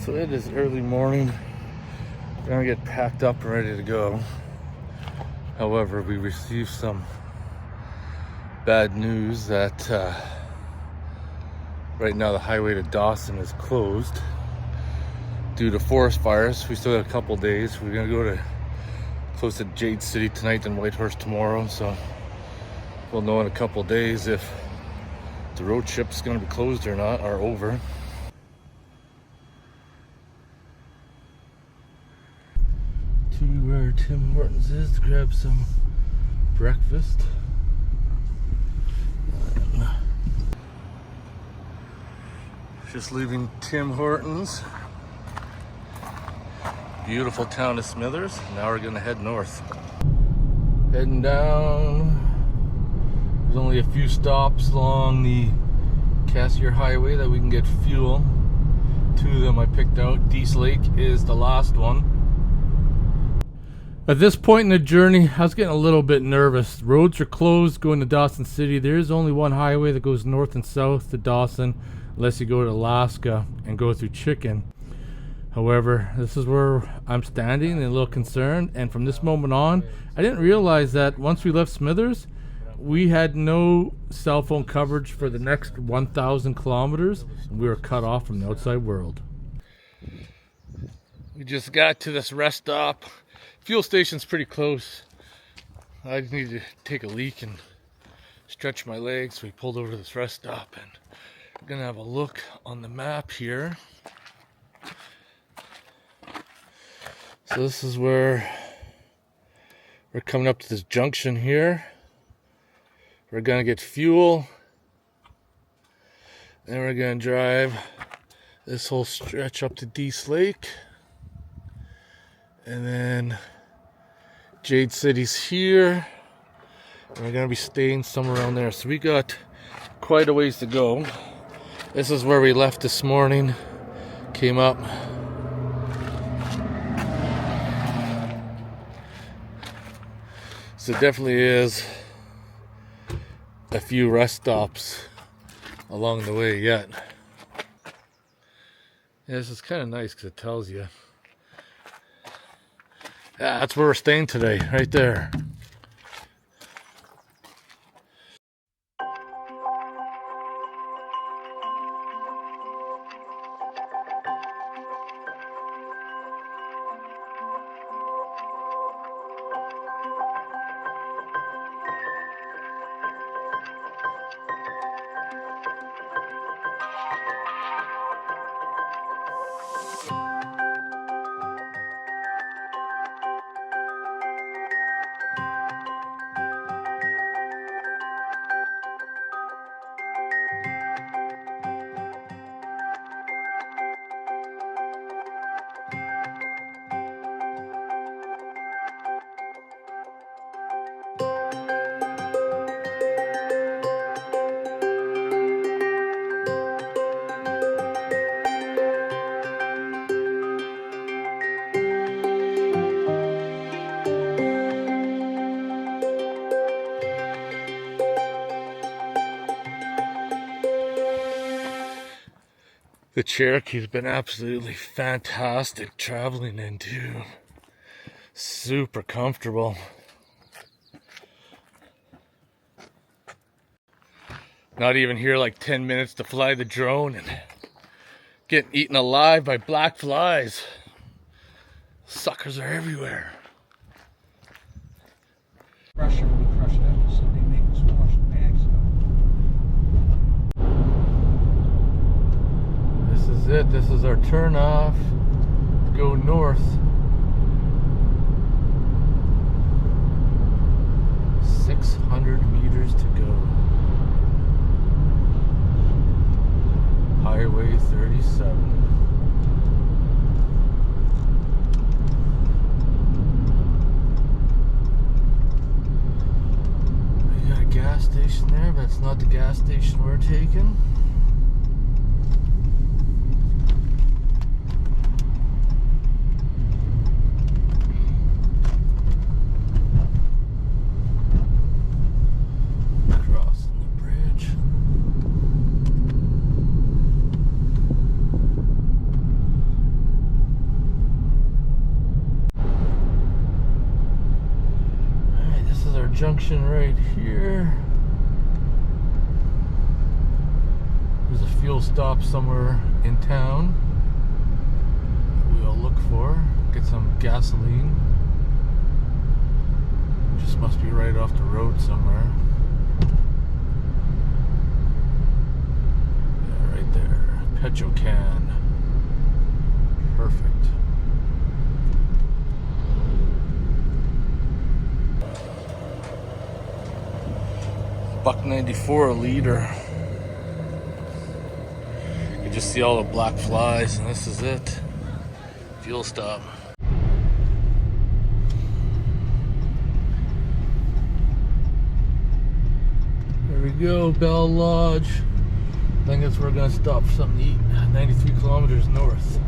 So it is early morning. We're gonna get packed up and ready to go. However, we received some bad news that right now the highway to Dawson is closed due to forest fires. We still got a couple days. We're gonna go to close to Jade City tonight and Whitehorse tomorrow, so we'll know in a couple days if the road trip's gonna be closed or not, or over. To where Tim Hortons is to grab some breakfast. Just leaving Tim Hortons. Beautiful town of Smithers. Now we're gonna head north. Heading down. There's only a few stops along the Cassier Highway that we can get fuel. Two of them I picked out. Dease Lake is the last one. At this point in the journey, I was getting a little bit nervous. Roads are closed going to Dawson City. There is only one highway that goes north and south to Dawson, unless you go to Alaska and go through Chicken. However, this is where I'm standing and a little concerned. And from this moment on, I didn't realize that once we left Smithers, we had no cell phone coverage for the next 1,000 kilometers. And we were cut off from the outside world. We just got to this rest stop. Fuel station's pretty close. I just need to take a leak and stretch my legs. So we pulled over to this rest stop and we're gonna have a look on the map here. So this is where we're coming up to this junction here. We're gonna get fuel. Then we're gonna drive this whole stretch up to Dease Lake. And then Jade City's here. And we're gonna be staying somewhere around there. So we got quite a ways to go. This is where we left this morning. Came up. So definitely is a few rest stops along the way yet. Yeah, this is kind of nice because it tells you. Yeah, that's where we're staying today, right there. The Cherokee's been absolutely fantastic traveling in too. Super comfortable. Not even here like 10 minutes to fly the drone and getting eaten alive by black flies. Suckers are everywhere. Russia will be crushed out, so they make us wash the bags out. This is it. This is our turn off to go north. 600 meters to go. Highway 37. We got a gas station there, but it's not the gas station we're taking. junction right here. There's a fuel stop somewhere in town we'll look for. Get some gasoline. Just must be right off the road somewhere. Yeah, right there. Petrocan. Perfect. $1.94 a liter. You can just see all the black flies, and this is it. Fuel stop. There we go, Bell Lodge. I think that's where we're gonna stop for something to eat. 93 kilometers north.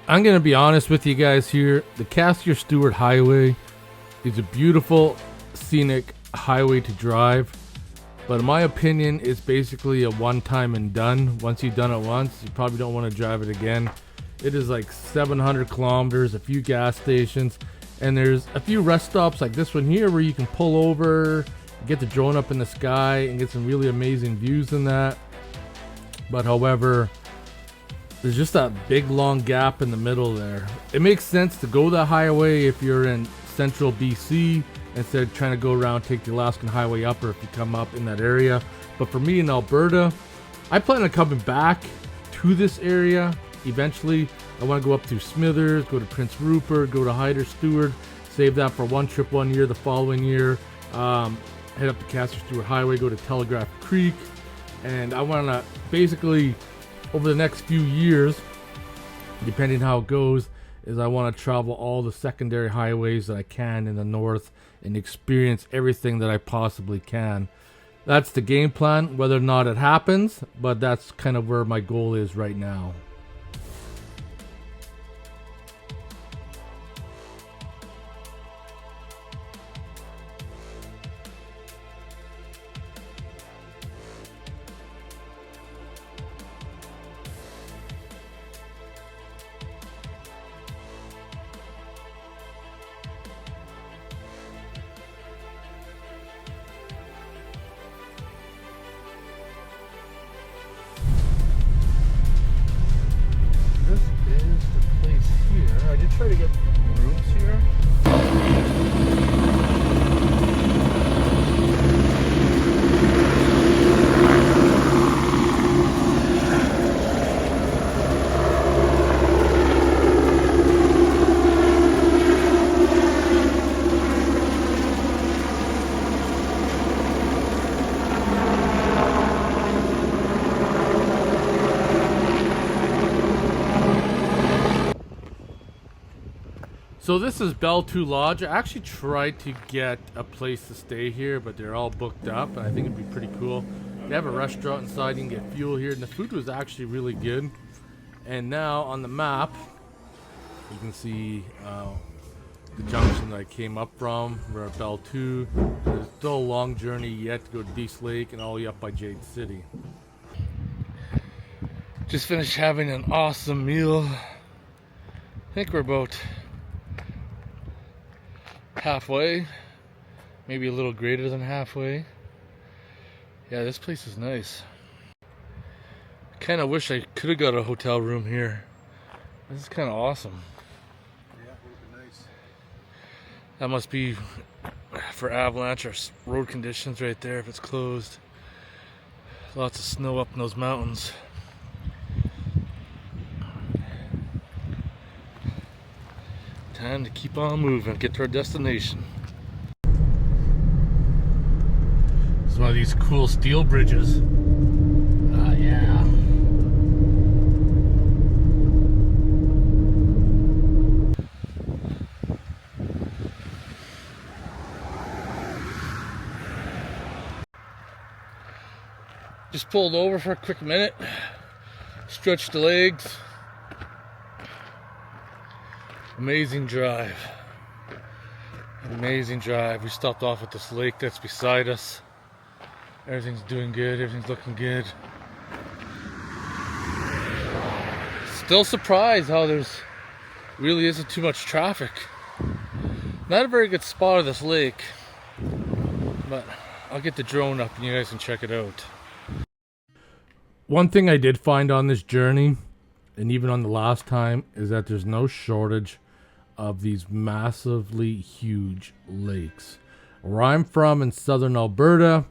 I'm going to be honest with you guys here. The Cassier Stewart Highway is a beautiful, scenic highway to drive. But in my opinion, it's basically a one-time and done. Once you've done it once, you probably don't want to drive it again. It is like 700 kilometers, a few gas stations, and there's a few rest stops like this one here where you can pull over, get the drone up in the sky, and get some really amazing views in that. But however, there's just that big long gap in the middle there. It makes sense to go that highway if you're in central BC instead of trying to go around, take the Alaskan Highway up, or if you come up in that area. But for me in Alberta, I plan on coming back to this area eventually. I want to go up to Smithers, go to Prince Rupert, go to Hyder Stewart, save that for one trip 1 year, the following year, head up the Cassier Stewart Highway, go to Telegraph Creek, and I want to basically, over the next few years, depending how it goes, is I want to travel all the secondary highways that I can in the north and experience everything that I possibly can. That's the game plan, whether or not it happens, but that's kind of where my goal is right now. Try to get rooms here. So this is Bell 2 Lodge. I actually tried to get a place to stay here, but they're all booked up, and I think it'd be pretty cool. They have a restaurant inside, you can get fuel here, and the food was actually really good. And now on the map, you can see the junction that I came up from. We're at Bell 2. There's still a long journey yet to go to Dease Lake and all the way up by Jade City. Just finished having an awesome meal. I think we're about halfway, maybe a little greater than halfway. Yeah, this place is nice. Kind of wish I could have got a hotel room here. This is kind of awesome. Yeah, it would be nice. That must be for avalanche or road conditions right there if it's closed. Lots of snow up in those mountains. Time to keep on moving, get to our destination. It's one of these cool steel bridges. Ah, yeah. Just pulled over for a quick minute, stretched the legs. Amazing drive. Amazing drive. We stopped off at this lake that's beside us. Everything's doing good. Everything's looking good. Still surprised how there's really isn't too much traffic. Not a very good spot of this lake, but I'll get the drone up and you guys can check it out. One thing I did find on this journey, and even on the last time, is that there's no shortage of these massively huge lakes. Where I'm from in southern Alberta,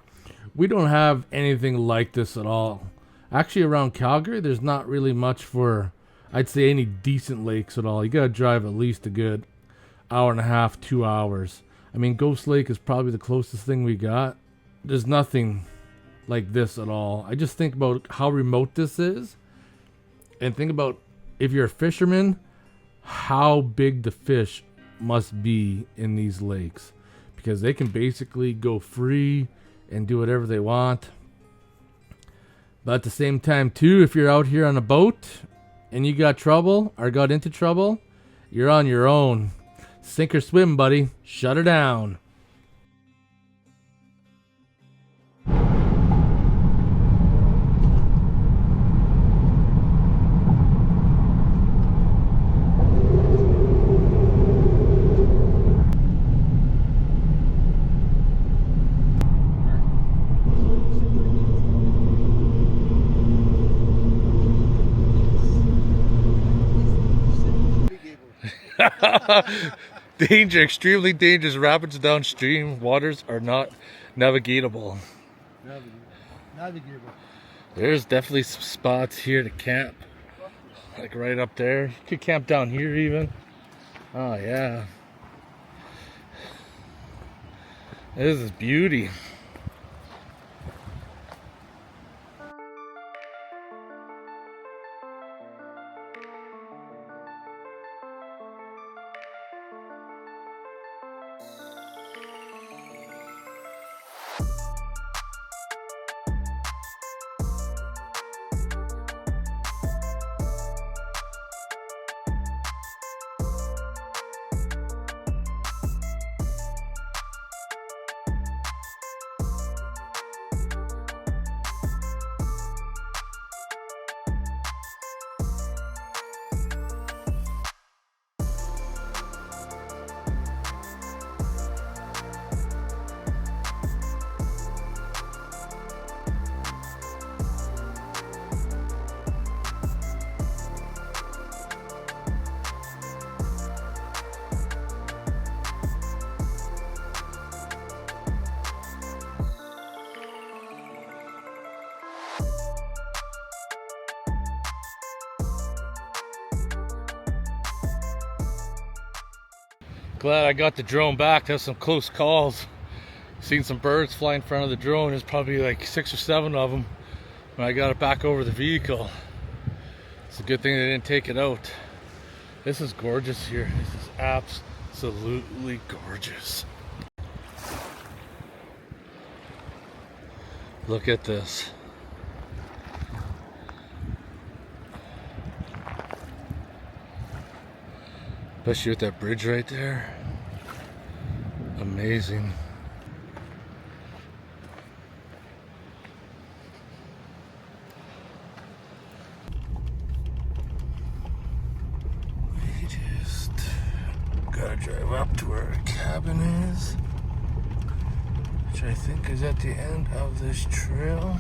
we don't have anything like this at all. Actually, around Calgary, there's not really much for, I'd say, any decent lakes at all. You gotta drive at least a good hour and a half, 2 hours. I mean, Ghost Lake is probably the closest thing we got. There's nothing like this at all. I just think about how remote this is, and think about, if you're a fisherman, how big the fish must be in these lakes, because they can basically go free and do whatever they want. But at the same time too, if you're out here on a boat and you got trouble or got into trouble, you're on your own. Sink or swim, buddy. Shut her down. Danger, extremely dangerous. Rapids downstream. Waters are not navigatable. Navigatable. There's definitely some spots here to camp. Like right up there. You could camp down here even. Oh yeah. This is beauty. Glad I got the drone back. There's some close calls. Seen some birds fly in front of the drone. There's probably like 6 or 7 of them when I got it back over the vehicle. It's a good thing they didn't take it out. This is gorgeous here. This is absolutely gorgeous. Look at this. Especially with that bridge right there. Amazing. We just gotta drive up to where our cabin is, which I think is at the end of this trail.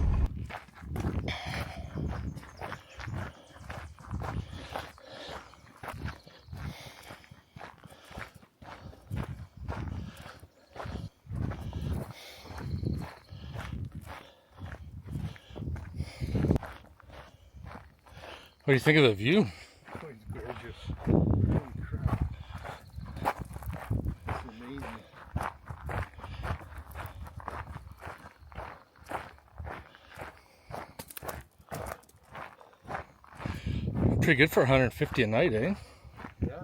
What do you think of the view? Oh, it's gorgeous. Holy crap. It's amazing. Pretty good for 150 a night, eh? Yeah.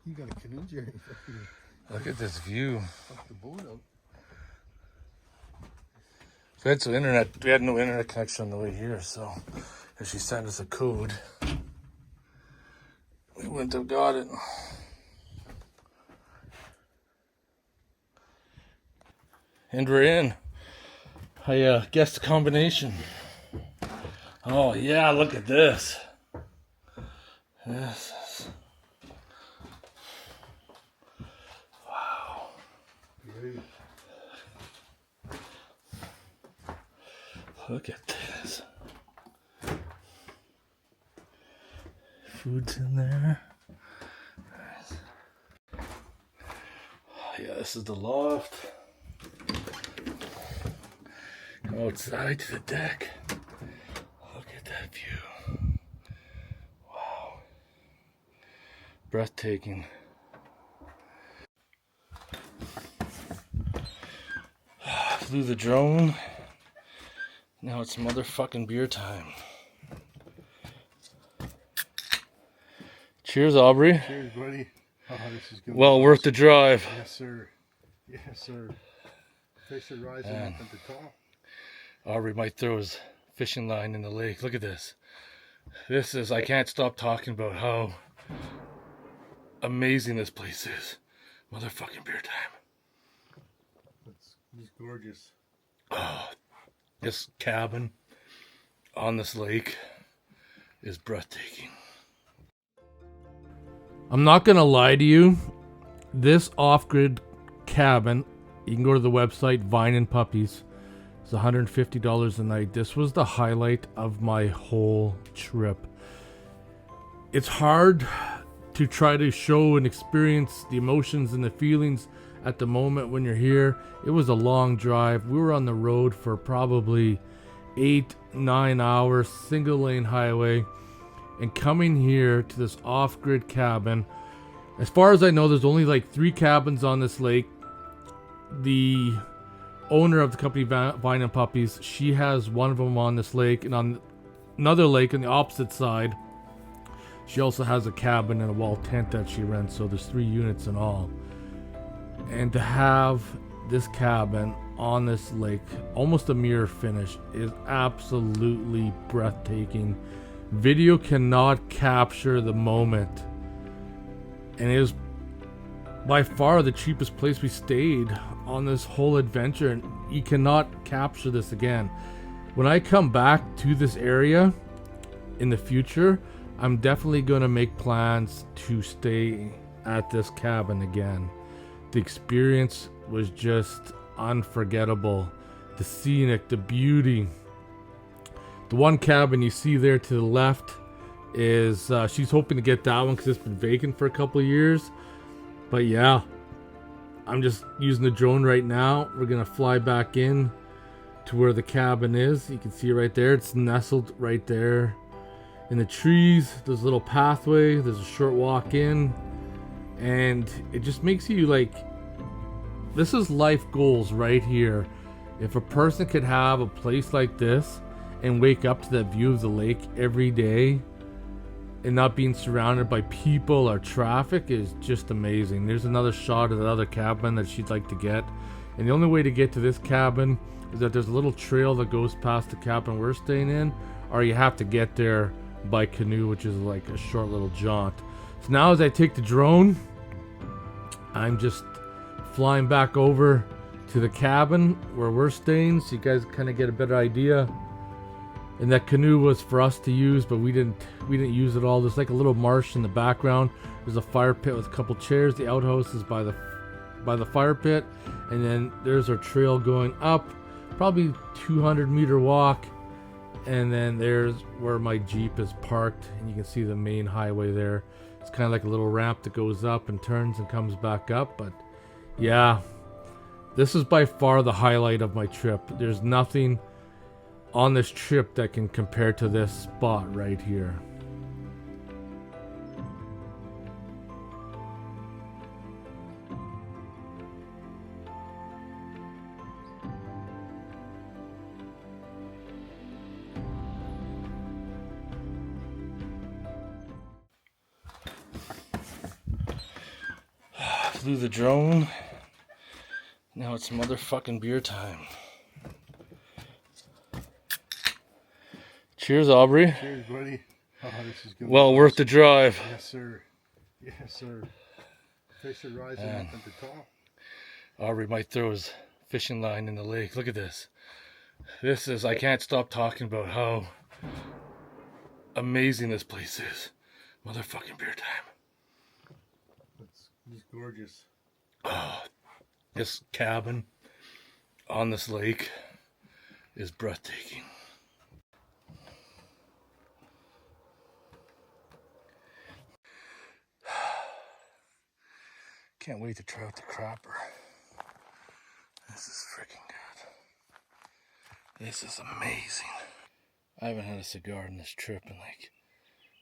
You got a canoe, Jerry. Look at this view. Fuck the boat out. We had some internet. We had no internet connection on the way here, so she sent us a code. We wouldn't have got it. And we're in. I guessed the combination. Oh yeah, look at this. This is... Wow. Look at this. Food's in there. Oh, yeah, this is the loft. Come outside to the deck. Look at that view. Wow. Breathtaking. Flew the drone. Now it's motherfucking beer time. Cheers, Aubrey. Cheers, buddy. Oh, this is good. Well worth the drive. Yes, sir. Yes, sir. Fish are rising up at the top. Aubrey might throw his fishing line in the lake. Look at this. This is, I can't stop talking about how amazing this place is. Motherfucking beer time. It's gorgeous. Oh, this cabin on this lake is breathtaking. I'm not gonna lie to you. This off-grid cabin, you can go to the website Vine and Puppies. It's $150 a night. This was the highlight of my whole trip. It's hard to try to show and experience the emotions and the feelings at the moment when you're here. It was a long drive. We were on the road for probably 8-9 hours, single lane highway, and coming here to this off-grid cabin. As far as I know, there's only like 3 cabins on this lake. The owner of the company Vine and Puppies, she has one of them on this lake, and on another lake on the opposite side, she also has a cabin and a wall tent that she rents. So there's 3 units in all. And to have this cabin on this lake, almost a mirror finish, is absolutely breathtaking. Video cannot capture the moment. And it is by far the cheapest place we stayed on this whole adventure, and you cannot capture this again. When I come back to this area in the future, I'm definitely going to make plans to stay at this cabin again. The experience was just unforgettable. The scenic, the beauty. The one cabin you see there to the left is, she's hoping to get that one because it's been vacant for a couple of years. But yeah, I'm just using the drone right now. We're going to fly back in to where the cabin is. You can see right there. It's nestled right there in the trees. There's a little pathway. There's a short walk in. And it just makes you like, this is life goals right here. If a person could have a place like this and wake up to that view of the lake every day and not being surrounded by people or traffic, is just amazing. There's another shot of the other cabin that she'd like to get. And the only way to get to this cabin is that there's a little trail that goes past the cabin we're staying in, or you have to get there by canoe, which is like a short little jaunt. So now as I take the drone, I'm just flying back over to the cabin where we're staying, so you guys kind of get a better idea. And that canoe was for us to use, but we didn't use it all. There's like a little marsh in the background. There's a fire pit with a couple chairs. The outhouse is by the fire pit, and then there's our trail going up, probably 200-meter walk, and then there's where my Jeep is parked, and you can see the main highway there. It's kind of like a little ramp that goes up and turns and comes back up. But yeah, this is by far the highlight of my trip. There's nothing on this trip that can compare to this spot right here. Flew the drone. Now it's motherfucking beer time. Cheers, Aubrey. Cheers, buddy. Oh, this is good. Well worth the drive. Yes, sir. Yes, sir. Fish are rising Man. up at the top. Aubrey might throw his fishing line in the lake. Look at this. This is, I can't stop talking about how amazing this place is. Motherfucking beer time. It's just gorgeous. Oh, this cabin on this lake is breathtaking. Can't wait to try out the crapper. This is freaking good. This is amazing. I haven't had a cigar on this trip in like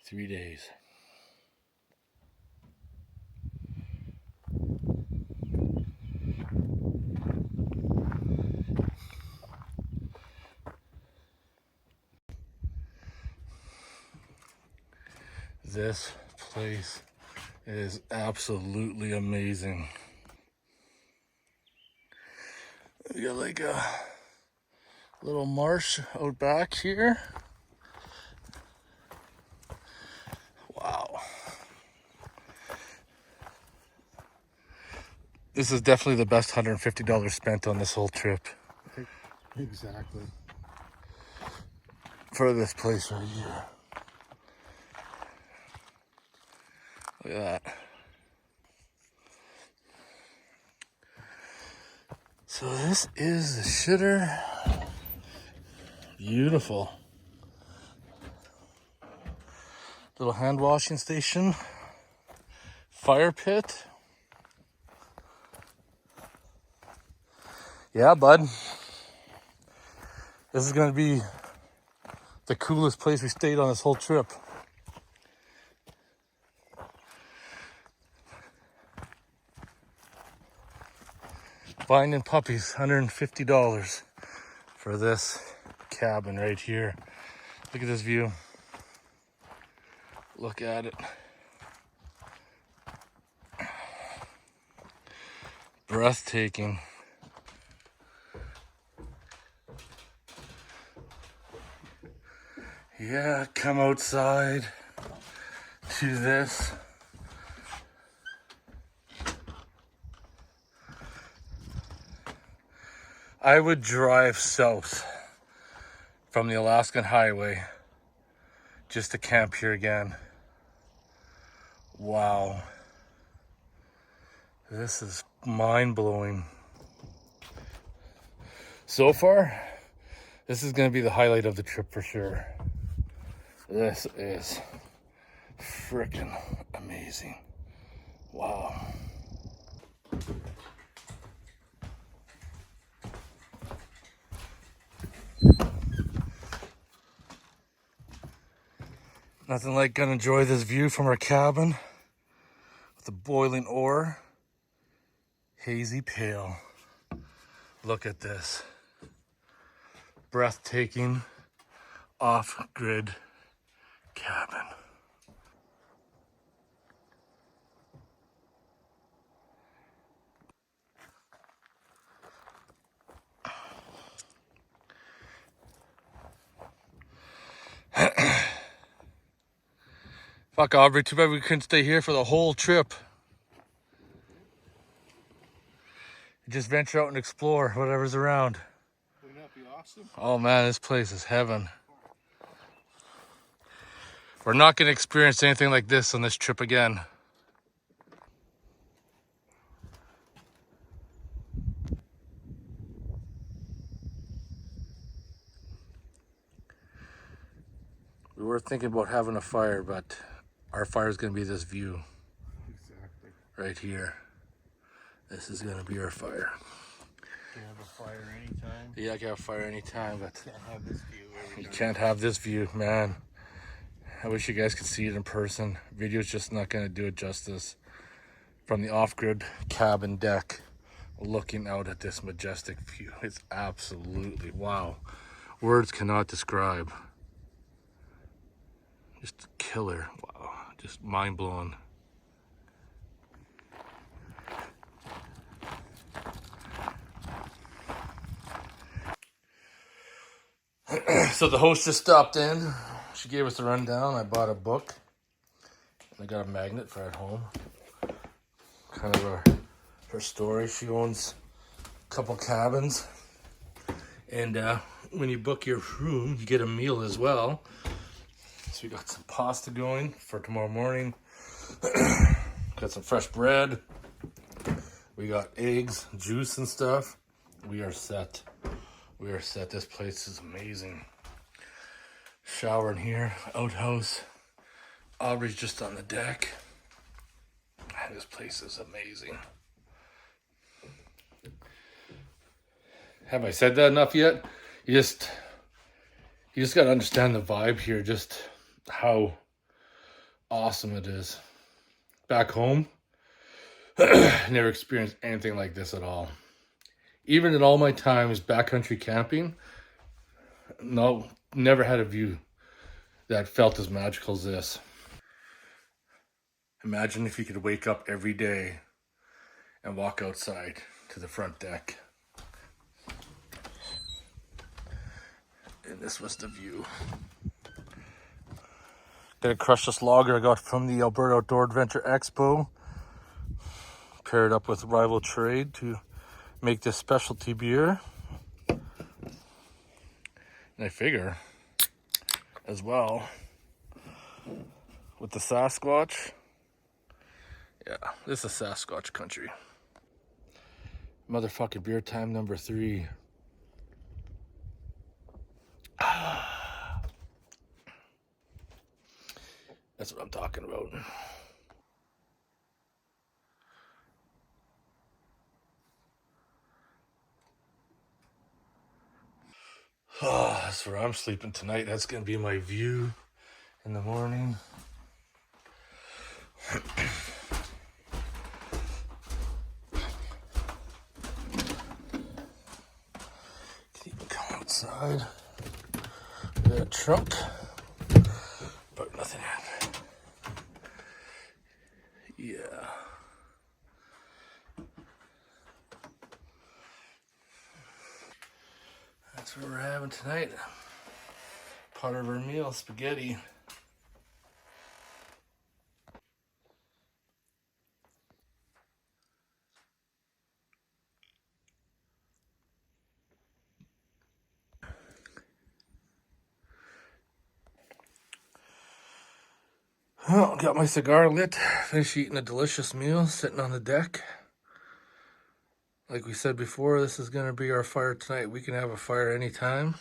3 days. This place is absolutely amazing. We got like a little marsh out back here. Wow. This is definitely the best $150 spent on this whole trip. Exactly. For this place right here. Look at that. So this is the shitter. Beautiful. Little hand washing station. Fire pit. Yeah, bud. This is gonna be the coolest place we stayed on this whole trip. Finding puppies, $150 for this cabin right here. Look at this view. Look at it. Breathtaking. Yeah, come outside to this. I would drive south from the Alaskan highway just to camp here again. Wow. This is mind-blowing. So far, this is going to be the highlight of the trip for sure. This is freaking amazing. Wow. Nothing like gonna enjoy this view from our cabin with the boiling ore. Hazy pale. Look at this. Breathtaking off-grid cabin. Fuck, Aubrey, too bad we couldn't stay here for the whole trip. Just venture out and explore whatever's around. Wouldn't that be awesome? Oh man, this place is heaven. We're not going to experience anything like this on this trip again. We were thinking about having a fire, but our fire is going to be this view. Exactly. Right here. This is going to be our fire. You can have a fire anytime. Yeah, I can have a fire anytime, but Can't have this view every you time. can't have this view, man. I wish you guys could see it in person. Video's just not going to do it justice. From the off-grid cabin deck, looking out at this majestic view. It's absolutely, wow. Words cannot describe. Just killer. Wow. Just mind-blowing. So the host just stopped in. She gave us a rundown. I bought a book. I got a magnet for at home. Kind of her story. She owns a couple cabins. And when you book your room, you get a meal as well. So we got some pasta going for tomorrow morning. Got some fresh bread. We got eggs, juice and stuff. We are set. We are set. This place is amazing. Shower in here, outhouse. Aubrey's just on the deck. This place is amazing. Have I said that enough yet? You just got to understand the vibe here, just how awesome it is. Back home, never experienced anything like this at all. Even in all my times backcountry camping, no, never had a view that felt as magical as this. Imagine if you could wake up every day and walk outside to the front deck. And this was the view. Gonna crush this lager I got from the Alberta Outdoor Adventure Expo. Pair it up with Rival Trade to make this specialty beer. And I figure, as well, with the Sasquatch. Yeah, this is Sasquatch country. Motherfucking beer time number 3. That's what I'm talking about. Oh, that's where I'm sleeping tonight. That's going to be my view in the morning. Can even come outside. Look at that trunk. But nothing happened. Yeah. That's what we're having tonight. Part of our meal, spaghetti. Well, got my cigar lit. Finished eating a delicious meal, sitting on the deck. Like we said before, this is going to be our fire tonight. We can have a fire anytime,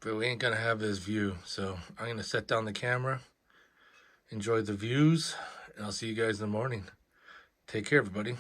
but we ain't going to have this view. So I'm going to set down the camera, enjoy the views, and I'll see you guys in the morning. Take care, everybody.